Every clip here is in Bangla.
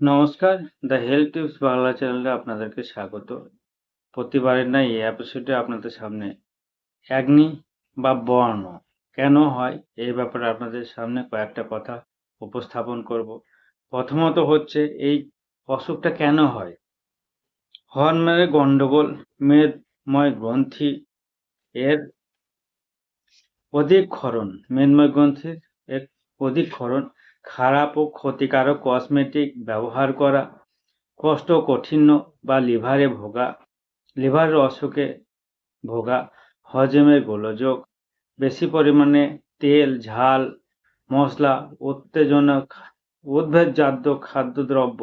নমস্কার, দ্য হেলথ টিপস বাংলা চ্যানেলে আপনাদেরকে স্বাগত। প্রতিবারের ন্যায় এই এপিসোডে আপনাদের সামনে অ্যাগনি বা বর্ণ কেন হয় এই ব্যাপারে আপনাদের সামনে কয়েকটা কথা উপস্থাপন করব। প্রথমত হচ্ছে এই অসুখটা কেন হয়। হরমোনের গন্ডগোল, মেদময় গ্রন্থি এর অধিক্ষরণ, মেদময় গ্রন্থির এর অধিক্ষরণ, খারাপ ও ক্ষতিকারক কসমেটিক ব্যবহার করা, কোষ্ঠকাঠিন্য বা লিভারের অসুখে ভোগা, হজমের গোলযোগ, বেশি পরিমাণে তেল, ঝাল, মশলা, উত্তেজনক, উদ্ভিদজাত খাদ্যদ্রব্য,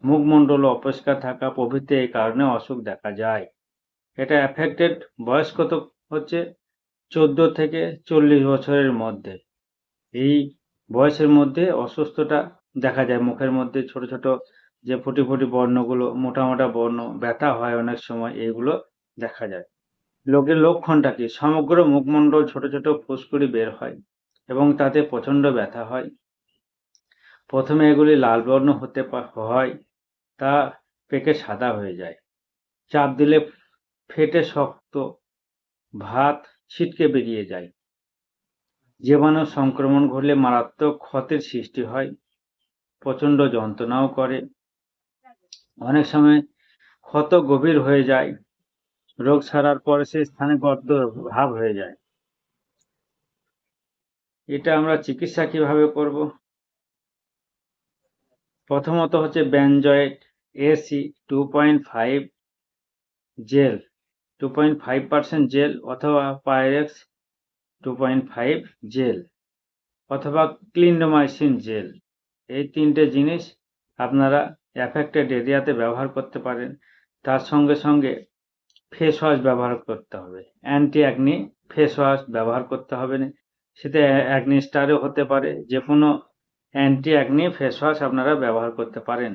মুখমণ্ডল অপরিষ্কার থাকা প্রভৃতি এই কারণে অসুখ দেখা যায়। এটা অ্যাফেক্টেড বয়স কত হচ্ছে 14 থেকে 40 বছরের মধ্যে। এই বয়সের মধ্যে অসুস্থতা দেখা যায়। মুখের মধ্যে ছোট ছোট যে ফুটি ফুটি বর্ণগুলো, মোটা মোটা বর্ণ, ব্যথা হয় অনেক সময়, এগুলো দেখা যায়। লোকের লক্ষণটা কি? সমগ্র মুখমণ্ডল ছোট ছোট ফুসকুড়ি বের হয় এবং তাতে প্রচন্ড ব্যথা হয়। প্রথমে এগুলি লাল বর্ণ হতে হয়, তা পেকে সাদা হয়ে যায়। চাপ দিলে ফেটে শক্ত ভাত ছিটকে বেরিয়ে যায়। জীবাণু সংক্রমণ ঘটলে মারাত্মক ক্ষতের সৃষ্টি হয়, প্রচন্ড যন্ত্রণাও করে। অনেক সময় ক্ষত গভীর হয়ে যায়, রোগ সারার পরে সেই স্থানে গর্ত ভাব হয়ে যায়। এটা আমরা চিকিৎসা কিভাবে করব? প্রথমত হচ্ছে বেনজয়েড এসি 2.5 জেল, 2.5% জেল, অথবা পাইরেক্স 2.5 জেল, অথবা ক্লিন্ডামাইসিন জেল। এই তিনটে জিনিস আপনারা অ্যাফেক্টেড এরিয়াতে ব্যবহার করতে পারেন। তার সঙ্গে সঙ্গে ফেস ওয়াশ ব্যবহার করতে হবে, অ্যান্টি অ্যাকনি ফেস ওয়াশ ব্যবহার করতে হবে। সেটা অ্যাকনি স্টারও হতে পারে, যে কোনো অ্যান্টি অ্যাকনি ফেস ওয়াশ আপনারা ব্যবহার করতে পারেন।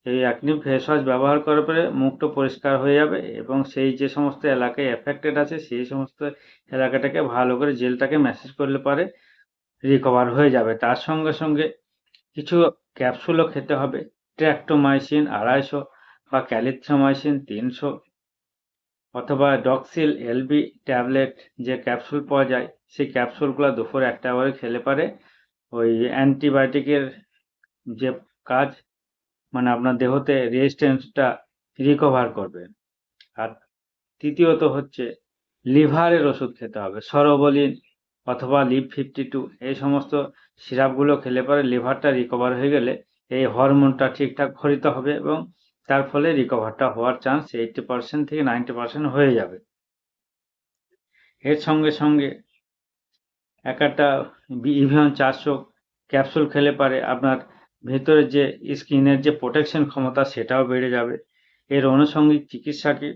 এই অ্যাকনি ফেস ওয়াশ ব্যবহার করার পরে মুখটা পরিষ্কার হয়ে যাবে এবং সেই যে সমস্ত এলাকায় এফেক্টেড আছে সেই সমস্ত এলাকাটাকে ভালো করে জেলটাকে ম্যাসাজ করলে পারে রিকভার হয়ে যাবে। তার সঙ্গে সঙ্গে কিছু ক্যাপসুলও খেতে হবে, ট্র্যাক্টোমাইসিন 250 বা ক্যালিথ্রোমাইসিন 300, অথবা ডক্সিল এলবি ট্যাবলেট যে ক্যাপসুল পাওয়া যায়, সেই ক্যাপসুলগুলো দুপুরে একটা করে খেলে পারে ওই অ্যান্টিবায়োটিকের যে কাজ, মানে আপনার দেহতে রেজিস্ট্যান্সটা রিকভার করবে। আর তৃতীয়ত হচ্ছে লিভারের ওষুধ খেতে হবে, সরবলিন অথবা লিভ 52, এই সমস্ত সিরাপগুলো খেলে পরে লিভারটা রিকভার হয়ে গেলে এই হরমোনটা ঠিকঠাক ক্ষরিত হবে এবং তার ফলে রিকভারটা হওয়ার চান্স 80% থেকে 90% হয়ে যাবে। এর সঙ্গে সঙ্গে একটা ইভিয়ন 400 ক্যাপসুল খেলে পারে আপনার ভেতরে যে স্কিনের যে প্রোটেকশন ক্ষমতা সেটাও বেড়ে যাবে। এর আনুষঙ্গিক চিকিৎসা কি?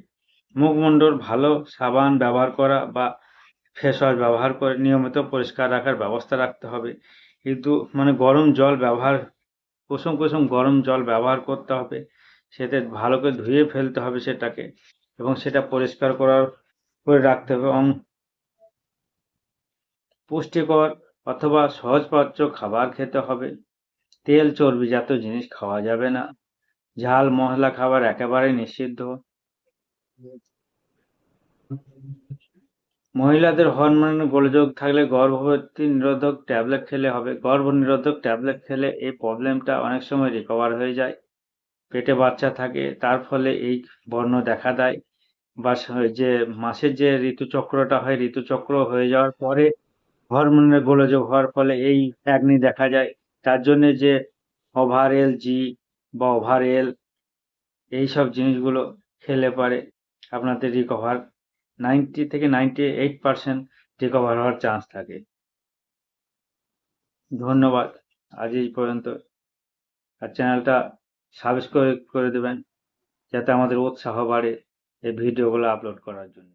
মুখমণ্ডল ভালো সাবান ব্যবহার করা বা ফেস ওয়াশ ব্যবহার করে নিয়মিত পরিষ্কার রাখার ব্যবস্থা রাখতে হবে। কিন্তু মানে গরম জল ব্যবহার, কুসুম কুসুম গরম জল ব্যবহার করতে হবে, সেটা ভালো করে ধুয়ে ফেলতে হবে সেটাকে, এবং সেটা পরিষ্কার করে রাখতে হবে। এবং পুষ্টিকর অথবা সহজপাচ্য খাবার খেতে হবে। তেল চর্বিজাত জিনিস খাওয়া যাবে না। ঝাল মশলা খাবার একেবারে নিষিদ্ধ। মহিলাদের হরমোনের গোলযোগ থাকলে গর্ভবতী নিরোধক ট্যাবলেট খেলে হবে। গর্ভনিরোধক ট্যাবলেট খেলে এই প্রবলেমটা অনেক সময় রিকভার হয়ে যায়। পেটে বাচ্চা থাকে, তার ফলে এই বর্ণ দেখা দেয়, বা যে মাসের যে ঋতুচক্রটা হয়, ঋতুচক্র হয়ে যাওয়ার পরে হরমোনের গোলযোগ হওয়ার ফলে এই অ্যাগনি দেখা যায়। তার জন্য যে ওভারএল জি বা ওভারএল, এইসব জিনিসগুলো খেলে পারে আপনাদের রিকভার 90 থেকে 98% রিকভার হওয়ার চান্স থাকে। ধন্যবাদ। আজ এই পর্যন্ত। আর চ্যানেলটা সাবস্ক্রাইব করে দেবেন যাতে আমাদের উৎসাহ বাড়ে এই ভিডিওগুলো আপলোড করার জন্য।